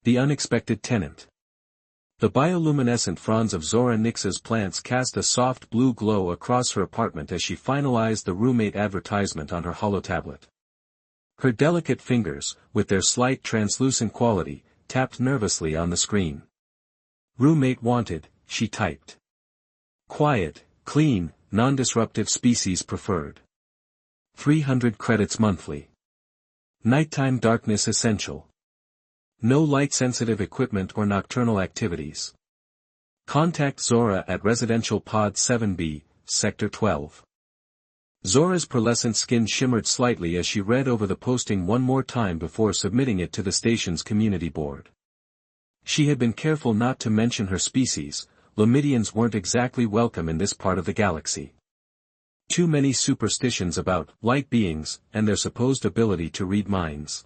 The unexpected tenant. The bioluminescent fronds of Zora Nix's plants cast a soft blue glow across her apartment as she finalized the roommate advertisement on her holotablet. Her delicate fingers, with their slight translucent quality, tapped nervously on the screen. Roommate wanted, she typed. Quiet, clean, non-disruptive species preferred. 300 credits monthly. Nighttime darkness essential. No light-sensitive equipment or nocturnal activities. Contact Zora at Residential Pod 7B, Sector 12. Zora's pearlescent skin shimmered slightly as she read over the posting one more time before submitting it to the station's community board. She had been careful not to mention her species. Lamidians weren't exactly welcome in this part of the galaxy. Too many superstitions about light beings and their supposed ability to read minds.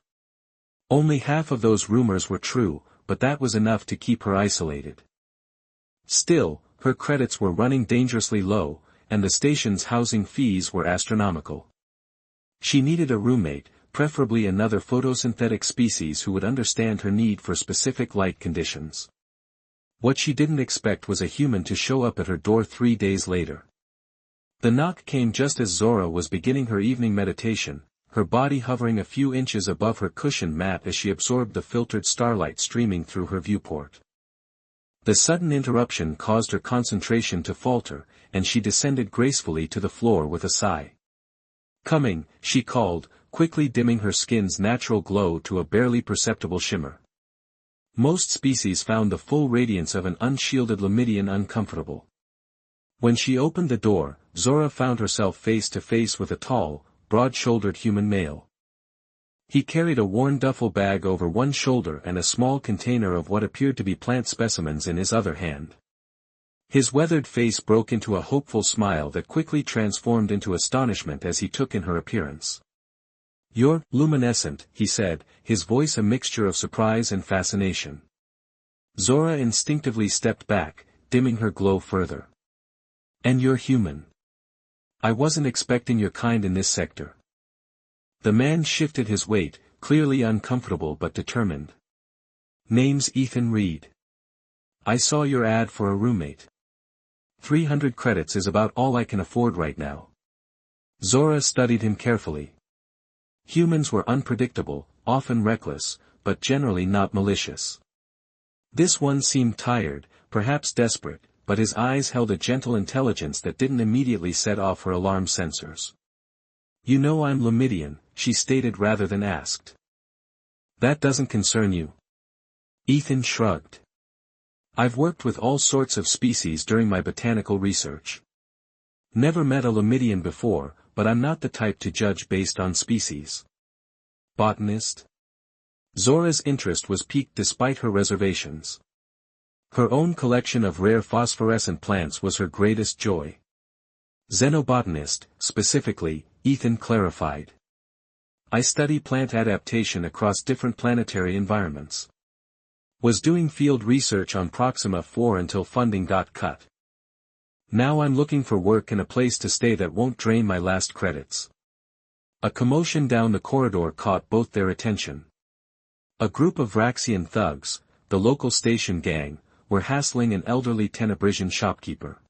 Only half of those rumors were true, but that was enough to keep her isolated. Still, her credits were running dangerously low, and the station's housing fees were astronomical. She needed a roommate, preferably another photosynthetic species who would understand her need for specific light conditions. What she didn't expect was a human to show up at her door 3 days later. The knock came just as Zora was beginning her evening meditation, her body hovering a few inches above her cushioned mat as she absorbed the filtered starlight streaming through her viewport. The sudden interruption caused her concentration to falter, and she descended gracefully to the floor with a sigh. Coming, she called, quickly dimming her skin's natural glow to a barely perceptible shimmer. Most species found the full radiance of an unshielded Lamidian uncomfortable. When she opened the door, Zora found herself face to face with a tall, broad-shouldered human male. He carried a worn duffel bag over one shoulder and a small container of what appeared to be plant specimens in his other hand. His weathered face broke into a hopeful smile that quickly transformed into astonishment as he took in her appearance. "You're luminescent," he said, his voice a mixture of surprise and fascination. Zora instinctively stepped back, dimming her glow further. "And you're human. I wasn't expecting your kind in this sector." The man shifted his weight, clearly uncomfortable but determined. "Name's Ethan Reed. I saw your ad for a roommate. 300 credits is about all I can afford right now." Zora studied him carefully. Humans were unpredictable, often reckless, but generally not malicious. This one seemed tired, perhaps desperate, but his eyes held a gentle intelligence that didn't immediately set off her alarm sensors. "You know I'm Lamidian," she stated rather than asked. "That doesn't concern you." Ethan shrugged. "I've worked with all sorts of species during my botanical research. Never met a Lamidian before, but I'm not the type to judge based on species." "Botanist?" Zora's interest was piqued despite her reservations. Her own collection of rare phosphorescent plants was her greatest joy. "Xenobotanist, specifically," Ethan clarified. "I study plant adaptation across different planetary environments. Was doing field research on Proxima IV until funding got cut. Now I'm looking for work and a place to stay that won't drain my last credits." A commotion down the corridor caught both their attention. A group of Vraxian thugs, the local station gang, were hassling an elderly Tenebrisian shopkeeper.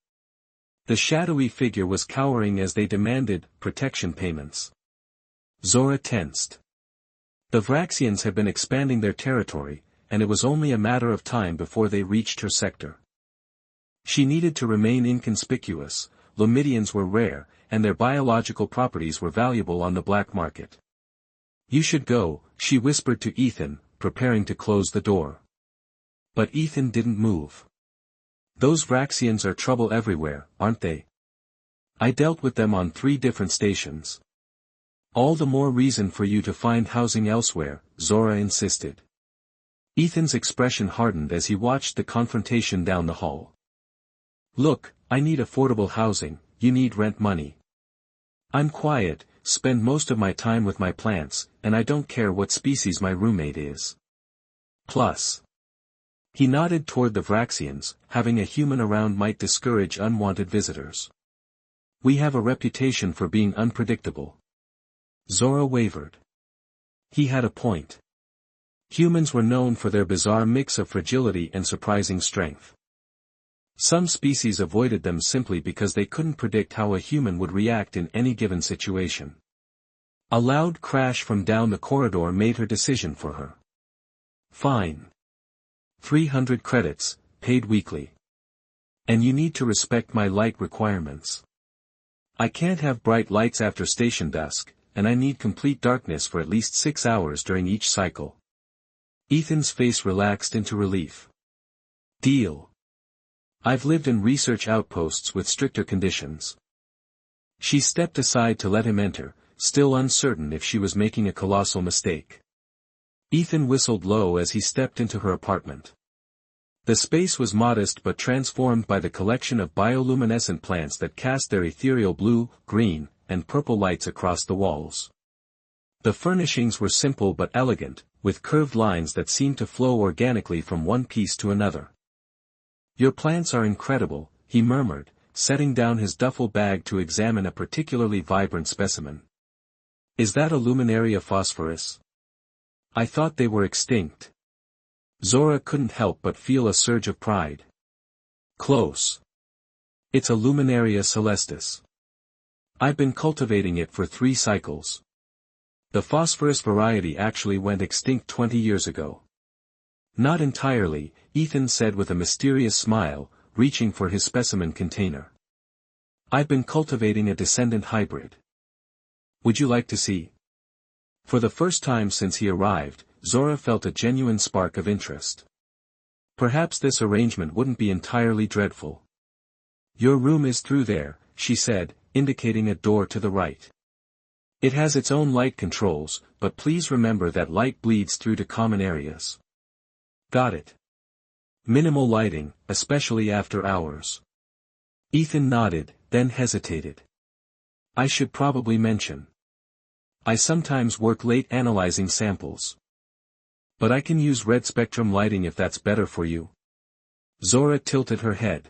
The shadowy figure was cowering as they demanded protection payments. Zora tensed. The Vraxians had been expanding their territory, and it was only a matter of time before they reached her sector. She needed to remain inconspicuous. Lamidians were rare, and their biological properties were valuable on the black market. "You should go," she whispered to Ethan, preparing to close the door. But Ethan didn't move. "Those Vraxians are trouble everywhere, aren't they? I dealt with them on 3 different stations." "All the more reason for you to find housing elsewhere," Zora insisted. Ethan's expression hardened as he watched the confrontation down the hall. "Look, I need affordable housing, you need rent money. I'm quiet, spend most of my time with my plants, and I don't care what species my roommate is. Plus." He nodded toward the Vraxians, having a human around might discourage unwanted visitors. "We have a reputation for being unpredictable." Zora wavered. He had a point. Humans were known for their bizarre mix of fragility and surprising strength. Some species avoided them simply because they couldn't predict how a human would react in any given situation. A loud crash from down the corridor made her decision for her. Fine. 300 credits, paid weekly. And you need to respect my light requirements. I can't have bright lights after station dusk, and I need complete darkness for at least 6 hours during each cycle. Ethan's face relaxed into relief. Deal. I've lived in research outposts with stricter conditions. She stepped aside to let him enter, still uncertain if she was making a colossal mistake. Ethan whistled low as he stepped into her apartment. The space was modest but transformed by the collection of bioluminescent plants that cast their ethereal blue, green, and purple lights across the walls. The furnishings were simple but elegant, with curved lines that seemed to flow organically from one piece to another. Your plants are incredible, he murmured, setting down his duffel bag to examine a particularly vibrant specimen. Is that a luminaria phosphorus? I thought they were extinct. Zora couldn't help but feel a surge of pride. Close. It's a luminaria celestis. I've been cultivating it for 3 cycles. The phosphorus variety actually went extinct 20 years ago. Not entirely, Ethan said with a mysterious smile, reaching for his specimen container. I've been cultivating a descendant hybrid. Would you like to see? For the first time since he arrived, Zora felt a genuine spark of interest. Perhaps this arrangement wouldn't be entirely dreadful. Your room is through there, she said, indicating a door to the right. It has its own light controls, but please remember that light bleeds through to common areas. Got it. Minimal lighting, especially after hours. Ethan nodded, then hesitated. I should probably mention. I sometimes work late analyzing samples. But I can use red spectrum lighting if that's better for you. Zora tilted her head.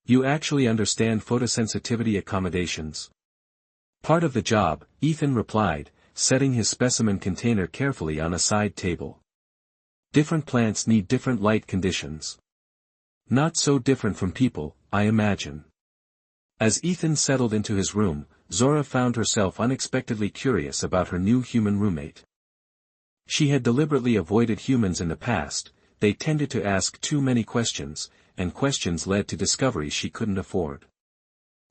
You actually understand photosensitivity accommodations. Part of the job, Ethan replied, setting his specimen container carefully on a side table. Different plants need different light conditions. Not so different from people, I imagine. As Ethan settled into his room, Zora found herself unexpectedly curious about her new human roommate. She had deliberately avoided humans in the past, they tended to ask too many questions, and questions led to discoveries she couldn't afford.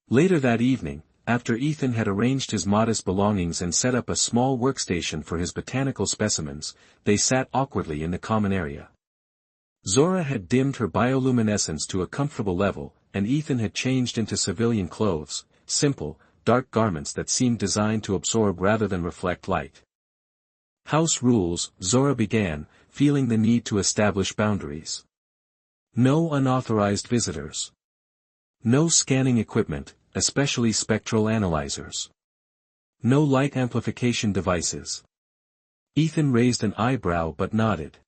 Later that evening, after Ethan had arranged his modest belongings and set up a small workstation for his botanical specimens, they sat awkwardly in the common area. Zora had dimmed her bioluminescence to a comfortable level, and Ethan had changed into civilian clothes, simple, dark garments that seemed designed to absorb rather than reflect light. House rules, Zora began, feeling the need to establish boundaries. No unauthorized visitors. No scanning equipment, especially spectral analyzers. No light amplification devices. Ethan raised an eyebrow but nodded.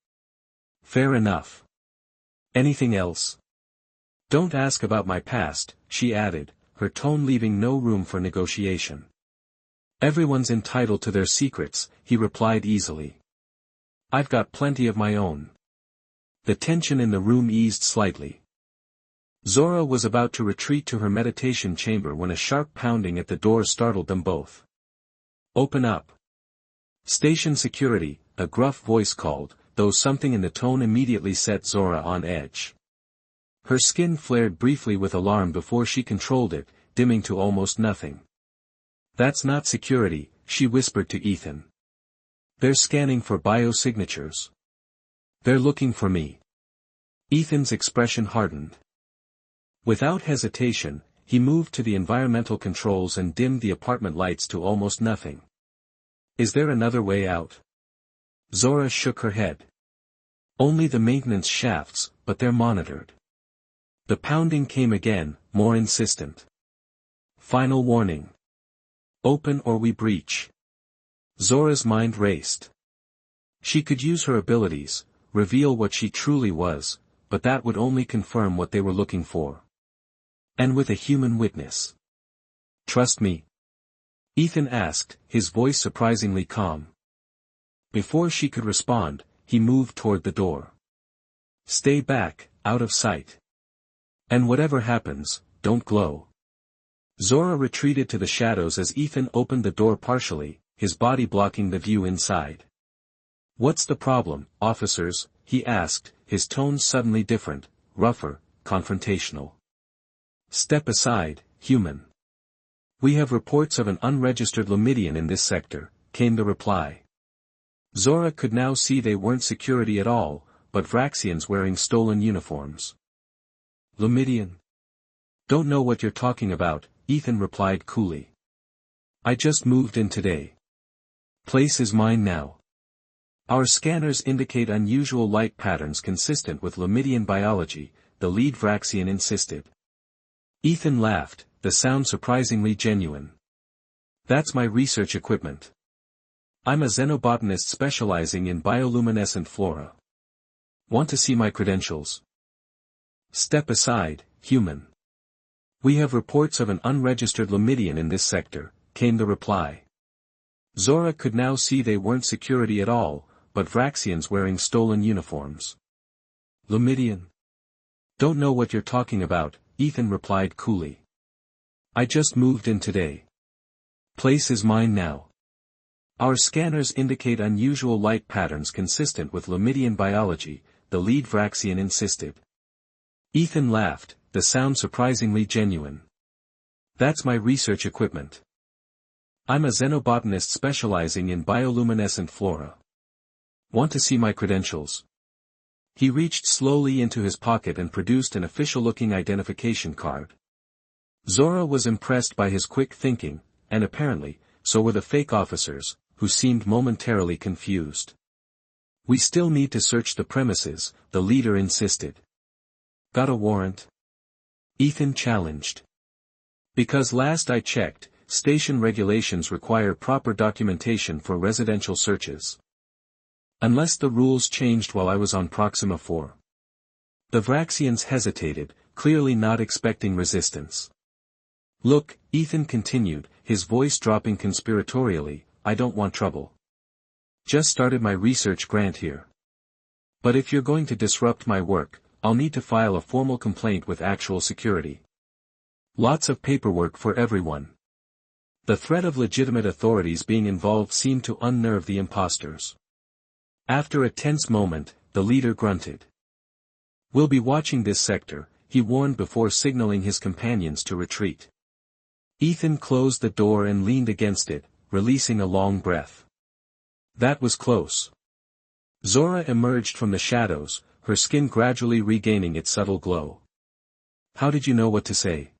Fair enough. Anything else? Don't ask about my past, she added, her tone leaving no room for negotiation. Everyone's entitled to their secrets, he replied easily. I've got plenty of my own. The tension in the room eased slightly. Zora was about to retreat to her meditation chamber when a sharp pounding at the door startled them both. Open up. Station security, a gruff voice called, though something in the tone immediately set Zora on edge. Her skin flared briefly with alarm before she controlled it, dimming to almost nothing. That's not security, she whispered to Ethan. They're scanning for biosignatures. They're looking for me. Ethan's expression hardened. Without hesitation, he moved to the environmental controls and dimmed the apartment lights to almost nothing. Is there another way out? Zora shook her head. Only the maintenance shafts, but they're monitored. The pounding came again, more insistent. Final warning. Open or we breach. Zora's mind raced. She could use her abilities, reveal what she truly was, but that would only confirm what they were looking for. And with a human witness. Trust me? Ethan asked, his voice surprisingly calm. Before she could respond, he moved toward the door. Stay back, out of sight. And whatever happens, don't glow. Zora retreated to the shadows as Ethan opened the door partially, his body blocking the view inside. What's the problem, officers? He asked, his tone suddenly different, rougher, confrontational. Step aside, human. We have reports of an unregistered Lamidian in this sector, came the reply. Zora could now see they weren't security at all, but Vraxians wearing stolen uniforms. Lamidian? Don't know what you're talking about, Ethan replied coolly. I just moved in today. Place is mine now. Our scanners indicate unusual light patterns consistent with Lamidian biology, the lead Vraxian insisted. Ethan laughed, the sound surprisingly genuine. That's my research equipment. I'm a xenobotanist specializing in bioluminescent flora. Want to see my credentials? Step aside, human. We have reports of an unregistered Lamidian in this sector, came the reply. Zora could now see they weren't security at all, but Vraxians wearing stolen uniforms. Lamidian? Don't know what you're talking about, Ethan replied coolly. I just moved in today. Place is mine now. Our scanners indicate unusual light patterns consistent with Lamidian biology, the lead Vraxian insisted. Ethan laughed, the sound surprisingly genuine. That's my research equipment. I'm a xenobotanist specializing in bioluminescent flora. Want to see my credentials? He reached slowly into his pocket and produced an official-looking identification card. Zora was impressed by his quick thinking, and apparently, so were the fake officers, who seemed momentarily confused. We still need to search the premises, the leader insisted. Got a warrant? Ethan challenged. Because last I checked, station regulations require proper documentation for residential searches. Unless the rules changed while I was on Proxima 4. The Vraxians hesitated, clearly not expecting resistance. Look, Ethan continued, his voice dropping conspiratorially, I don't want trouble. Just started my research grant here. But if you're going to disrupt my work, I'll need to file a formal complaint with actual security. Lots of paperwork for everyone. The threat of legitimate authorities being involved seemed to unnerve the imposters. After a tense moment, the leader grunted. We'll be watching this sector, he warned before signaling his companions to retreat. Ethan closed the door and leaned against it, releasing a long breath. That was close. Zora emerged from the shadows, her skin gradually regaining its subtle glow. How did you know what to say?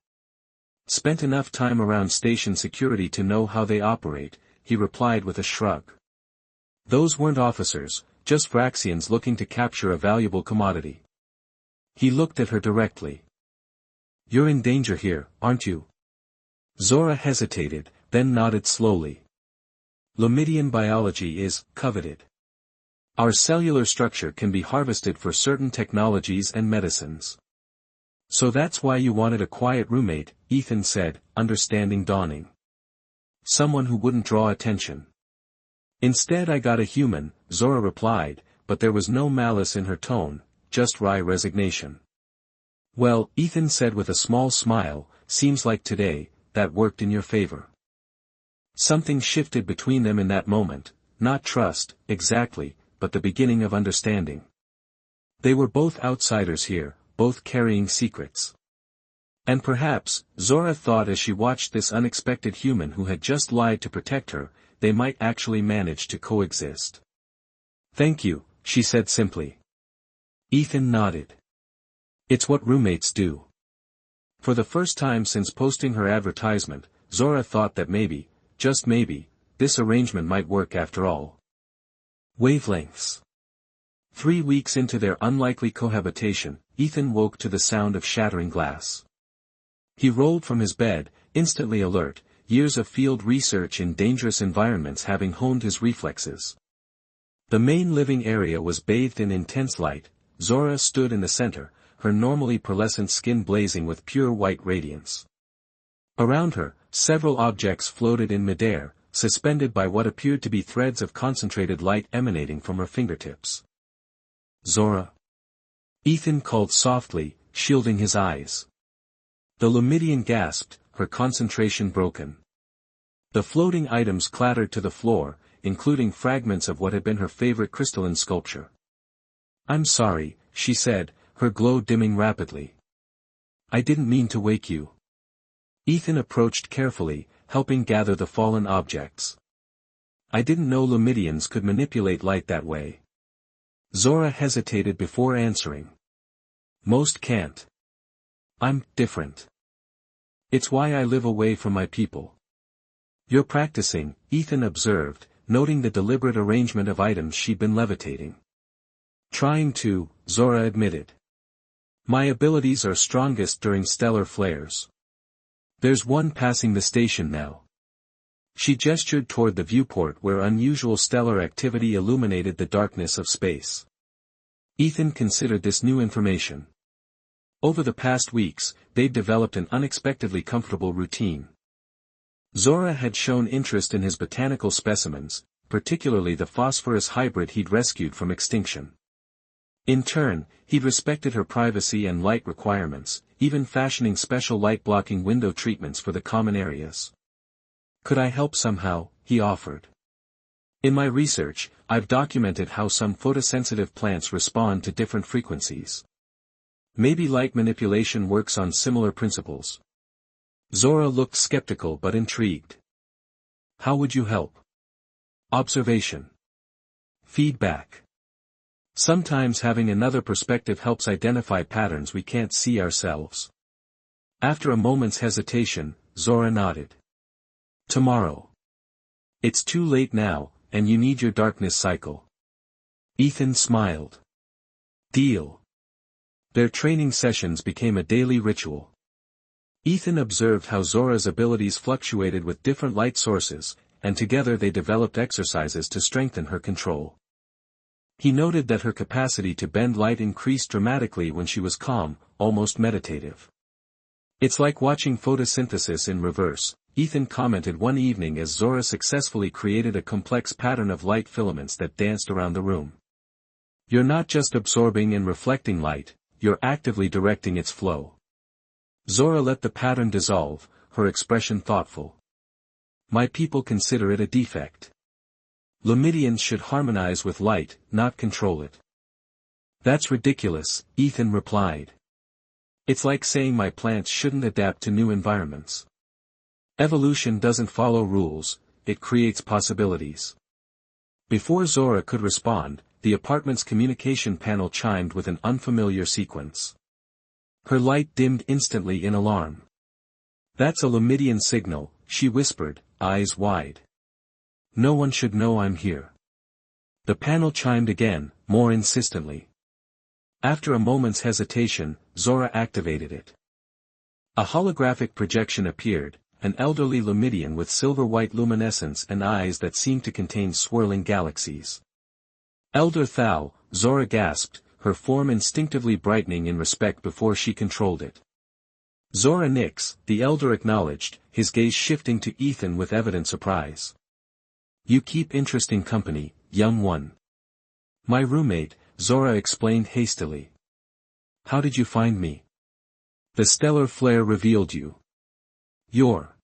Spent enough time around station security to know how they operate, he replied with a shrug. Those weren't officers, just Vraxians looking to capture a valuable commodity. He looked at her directly. You're in danger here, aren't you? Zora hesitated, then nodded slowly. Lamidian biology is coveted. Our cellular structure can be harvested for certain technologies and medicines. So that's why you wanted a quiet roommate, Ethan said, understanding dawning. Someone who wouldn't draw attention. Instead I got a human, Zora replied, but there was no malice in her tone, just wry resignation. Well, Ethan said with a small smile, seems like today, that worked in your favor. Something shifted between them in that moment, not trust, exactly, but the beginning of understanding. They were both outsiders here, both carrying secrets. And perhaps, Zora thought as she watched this unexpected human who had just lied to protect her, they might actually manage to coexist. Thank you, she said simply. Ethan nodded. It's what roommates do. For the first time since posting her advertisement, Zora thought that maybe, just maybe, this arrangement might work after all. Wavelengths. 3 weeks into their unlikely cohabitation, Ethan woke to the sound of shattering glass. He rolled from his bed, instantly alert, years of field research in dangerous environments having honed his reflexes. The main living area was bathed in intense light. Zora stood in the center, her normally pearlescent skin blazing with pure white radiance. Around her, several objects floated in midair, suspended by what appeared to be threads of concentrated light emanating from her fingertips. Zora? Ethan called softly, shielding his eyes. The Lumidian gasped, her concentration broken. The floating items clattered to the floor, including fragments of what had been her favorite crystalline sculpture. "I'm sorry," she said, her glow dimming rapidly. "I didn't mean to wake you." Ethan approached carefully, helping gather the fallen objects. "I didn't know Lumidians could manipulate light that way." Zora hesitated before answering. "Most can't. I'm different. It's why I live away from my people." "You're practicing," Ethan observed, noting the deliberate arrangement of items she'd been levitating. "Trying to," Zora admitted. "My abilities are strongest during stellar flares. There's one passing the station now." She gestured toward the viewport where unusual stellar activity illuminated the darkness of space. Ethan considered this new information. Over the past weeks, they'd developed an unexpectedly comfortable routine. Zora had shown interest in his botanical specimens, particularly the phosphorus hybrid he'd rescued from extinction. In turn, he'd respected her privacy and light requirements, even fashioning special light-blocking window treatments for the common areas. "Could I help somehow?" he offered. "In my research, I've documented how some photosensitive plants respond to different frequencies. Maybe light manipulation works on similar principles." Zora looked skeptical but intrigued. "How would you help?" "Observation. Feedback. Sometimes having another perspective helps identify patterns we can't see ourselves." After a moment's hesitation, Zora nodded. "Tomorrow. It's too late now, and you need your darkness cycle." Ethan smiled. "Deal." Their training sessions became a daily ritual. Ethan observed how Zora's abilities fluctuated with different light sources, and together they developed exercises to strengthen her control. He noted that her capacity to bend light increased dramatically when she was calm, almost meditative. "It's like watching photosynthesis in reverse," Ethan commented one evening as Zora successfully created a complex pattern of light filaments that danced around the room. "You're not just absorbing and reflecting light, you're actively directing its flow." Zora let the pattern dissolve, her expression thoughtful. "My people consider it a defect. Lumidians should harmonize with light, not control it." "That's ridiculous," Ethan replied. "It's like saying my plants shouldn't adapt to new environments. Evolution doesn't follow rules, it creates possibilities." Before Zora could respond, the apartment's communication panel chimed with an unfamiliar sequence. Her light dimmed instantly in alarm. "That's a Lumidian signal," she whispered, eyes wide. "No one should know I'm here." The panel chimed again, more insistently. After a moment's hesitation, Zora activated it. A holographic projection appeared, an elderly Lumidian with silver-white luminescence and eyes that seemed to contain swirling galaxies. "Elder Thal," Zora gasped, her form instinctively brightening in respect before she controlled it. "Zora Nix," the elder acknowledged, his gaze shifting to Ethan with evident surprise. "You keep interesting company, young one." "My roommate," Zora explained hastily. "How did you find me?" "The stellar flare revealed you. Your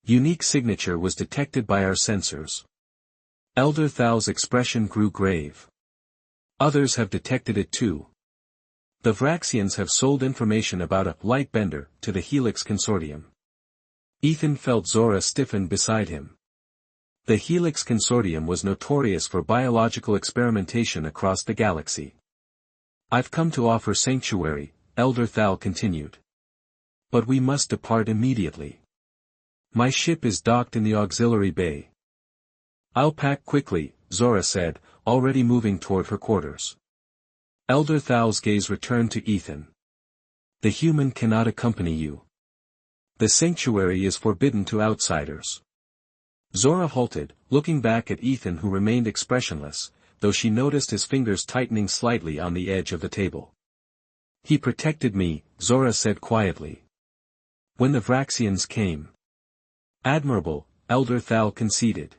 unique signature was detected by our sensors." Elder Thal's expression grew grave. "Others have detected it too. The Vraxians have sold information about a light bender to the Helix Consortium." Ethan felt Zora stiffen beside him. The Helix Consortium was notorious for biological experimentation across the galaxy. "I've come to offer sanctuary," Elder Thal continued. "But we must depart immediately. My ship is docked in the auxiliary bay." "I'll pack quickly," Zora said, already moving toward her quarters. Elder Thal's gaze returned to Ethan. "The human cannot accompany you. The sanctuary is forbidden to outsiders." Zora halted, looking back at Ethan who remained expressionless, though she noticed his fingers tightening slightly on the edge of the table. "He protected me," Zora said quietly. "When the Vraxians came." "Admirable," Elder Thal conceded.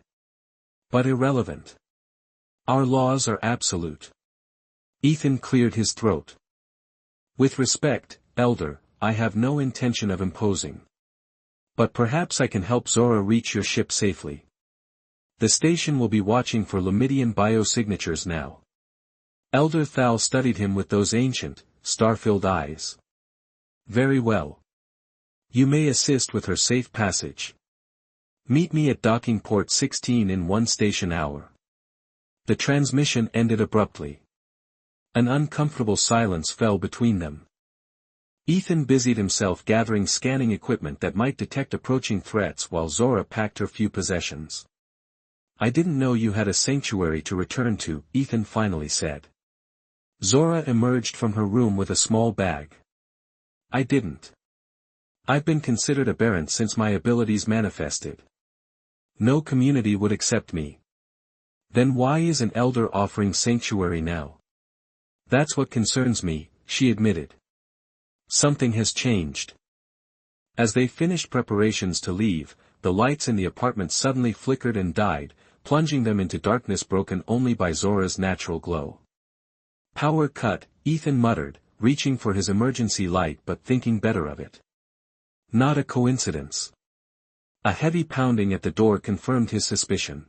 "But irrelevant. Our laws are absolute. Ethan cleared his throat. With respect, Elder, I have no intention of imposing. But perhaps I can help Zora reach your ship safely. The station will be watching for Lumidian biosignatures now. Elder Thal studied him with those ancient, star-filled eyes. Very well. You may assist with her safe passage. Meet me at docking port 16 in 1 station hour. The transmission ended abruptly. An uncomfortable silence fell between them. Ethan busied himself gathering scanning equipment that might detect approaching threats while Zora packed her few possessions. I didn't know you had a sanctuary to return to, Ethan finally said. Zora emerged from her room with a small bag. I didn't. I've been considered aberrant since my abilities manifested. No community would accept me. Then why is an elder offering sanctuary now? That's what concerns me, she admitted. Something has changed. As they finished preparations to leave, the lights in the apartment suddenly flickered and died, plunging them into darkness broken only by Zora's natural glow. Power cut, Ethan muttered, reaching for his emergency light but thinking better of it. Not a coincidence. A heavy pounding at the door confirmed his suspicion.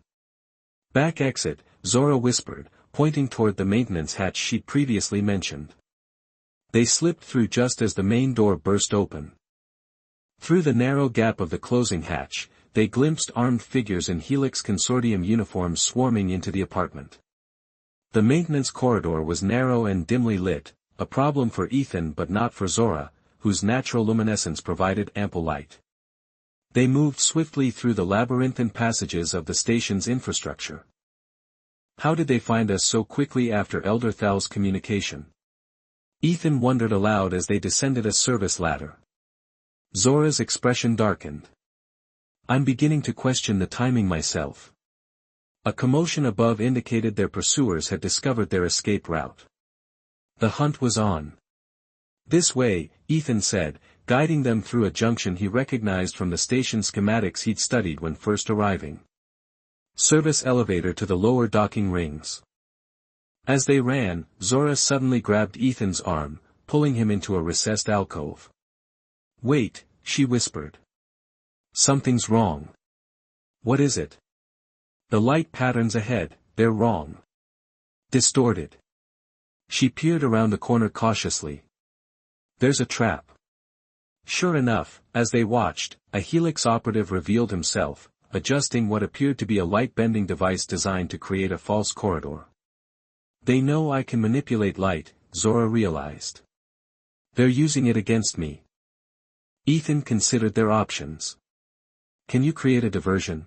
Back exit, Zora whispered, pointing toward the maintenance hatch she'd previously mentioned. They slipped through just as the main door burst open. Through the narrow gap of the closing hatch, they glimpsed armed figures in Helix Consortium uniforms swarming into the apartment. The maintenance corridor was narrow and dimly lit, a problem for Ethan but not for Zora, whose natural luminescence provided ample light. They moved swiftly through the labyrinthine passages of the station's infrastructure. How did they find us so quickly after Elder Thal's communication? Ethan wondered aloud as they descended a service ladder. Zora's expression darkened. I'm beginning to question the timing myself. A commotion above indicated their pursuers had discovered their escape route. The hunt was on. This way, Ethan said, guiding them through a junction he recognized from the station schematics he'd studied when first arriving. Service elevator to the lower docking rings. As they ran, Zora suddenly grabbed Ethan's arm, pulling him into a recessed alcove. Wait, she whispered. Something's wrong. What is it? The light patterns ahead, they're wrong. Distorted. She peered around the corner cautiously. There's a trap. Sure enough, as they watched, a Helix operative revealed himself, adjusting what appeared to be a light-bending device designed to create a false corridor. They know I can manipulate light, Zora realized. They're using it against me. Ethan considered their options. Can you create a diversion?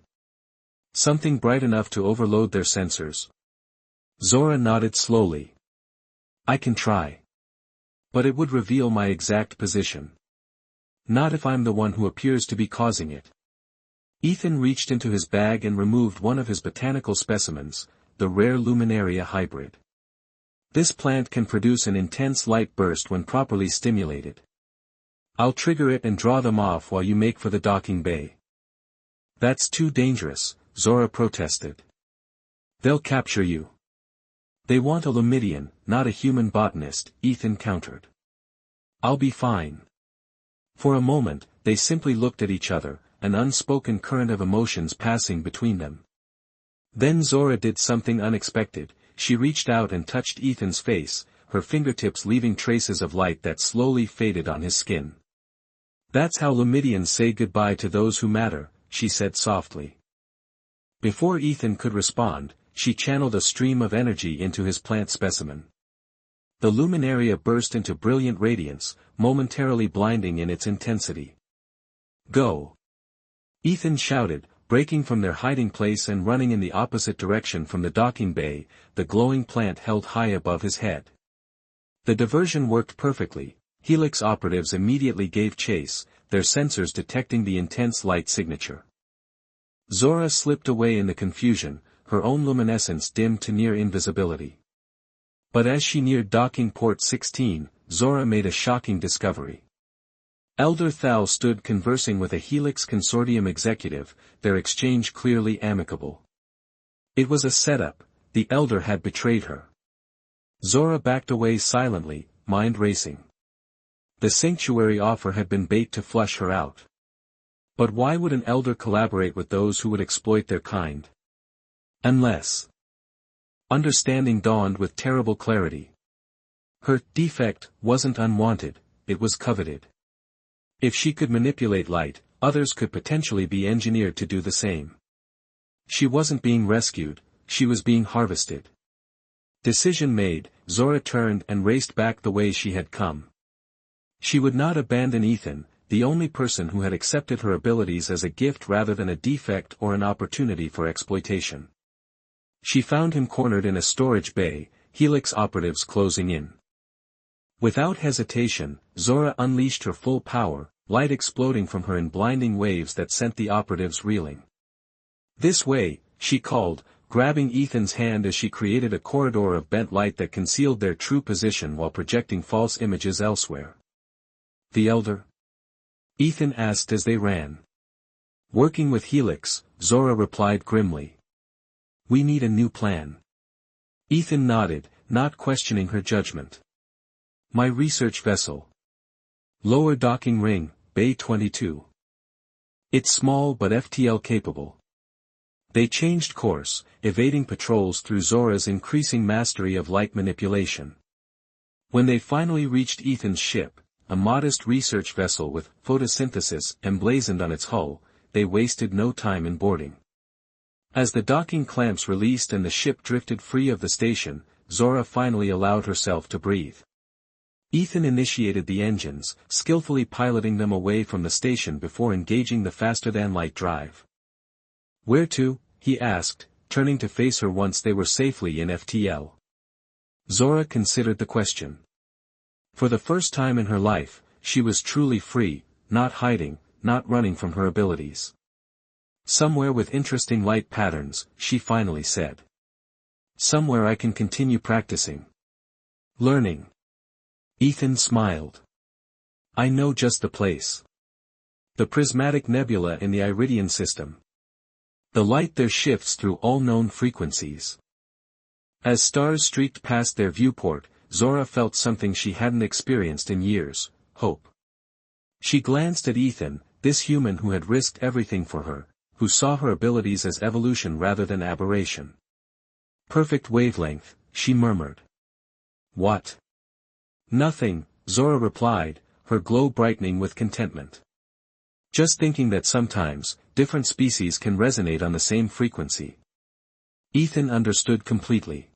Something bright enough to overload their sensors. Zora nodded slowly. I can try. But it would reveal my exact position. Not if I'm the one who appears to be causing it. Ethan reached into his bag and removed one of his botanical specimens, the rare Luminaria hybrid. This plant can produce an intense light burst when properly stimulated. I'll trigger it and draw them off while you make for the docking bay. That's too dangerous, Zora protested. They'll capture you. They want a Lumidian, not a human botanist, Ethan countered. I'll be fine. For a moment, they simply looked at each other, an unspoken current of emotions passing between them. Then Zora did something unexpected. She reached out and touched Ethan's face, her fingertips leaving traces of light that slowly faded on his skin. That's how Lumidians say goodbye to those who matter, she said softly. Before Ethan could respond, she channeled a stream of energy into his plant specimen. The luminaria burst into brilliant radiance, momentarily blinding in its intensity. Go! Ethan shouted, breaking from their hiding place and running in the opposite direction from the docking bay, the glowing plant held high above his head. The diversion worked perfectly. Helix operatives immediately gave chase, their sensors detecting the intense light signature. Zora slipped away in the confusion, her own luminescence dimmed to near invisibility. But as she neared docking port 16, Zora made a shocking discovery. Elder Thal stood conversing with a Helix Consortium executive, their exchange clearly amicable. It was a setup. The Elder had betrayed her. Zora backed away silently, mind racing. The sanctuary offer had been bait to flush her out. But why would an elder collaborate with those who would exploit their kind? Unless. Understanding dawned with terrible clarity. Her defect wasn't unwanted, it was coveted. If she could manipulate light, others could potentially be engineered to do the same. She wasn't being rescued, she was being harvested. Decision made, Zora turned and raced back the way she had come. She would not abandon Ethan, the only person who had accepted her abilities as a gift rather than a defect or an opportunity for exploitation. She found him cornered in a storage bay, Helix operatives closing in. Without hesitation, Zora unleashed her full power, light exploding from her in blinding waves that sent the operatives reeling. "This way," she called, grabbing Ethan's hand as she created a corridor of bent light that concealed their true position while projecting false images elsewhere. "The Elder?" Ethan asked as they ran. "Working with Helix," Zora replied grimly. "We need a new plan." Ethan nodded, not questioning her judgment. "My research vessel. Lower docking ring, Bay 22. It's small but FTL capable." They changed course, evading patrols through Zora's increasing mastery of light manipulation. When they finally reached Ethan's ship, a modest research vessel with photosynthesis emblazoned on its hull, they wasted no time in boarding. As the docking clamps released and the ship drifted free of the station, Zora finally allowed herself to breathe. Ethan initiated the engines, skillfully piloting them away from the station before engaging the faster-than-light drive. "Where to?" he asked, turning to face her once they were safely in FTL. Zora considered the question. For the first time in her life, she was truly free, not hiding, not running from her abilities. "Somewhere with interesting light patterns," she finally said. "Somewhere I can continue practicing. Learning." Ethan smiled. "I know just the place. The prismatic nebula in the Iridian system. The light there shifts through all known frequencies." As stars streaked past their viewport, Zora felt something she hadn't experienced in years: hope. She glanced at Ethan, this human who had risked everything for her, who saw her abilities as evolution rather than aberration. "Perfect wavelength," she murmured. "What?" "Nothing," Zora replied, her glow brightening with contentment. "Just thinking that sometimes, different species can resonate on the same frequency." Ethan understood completely.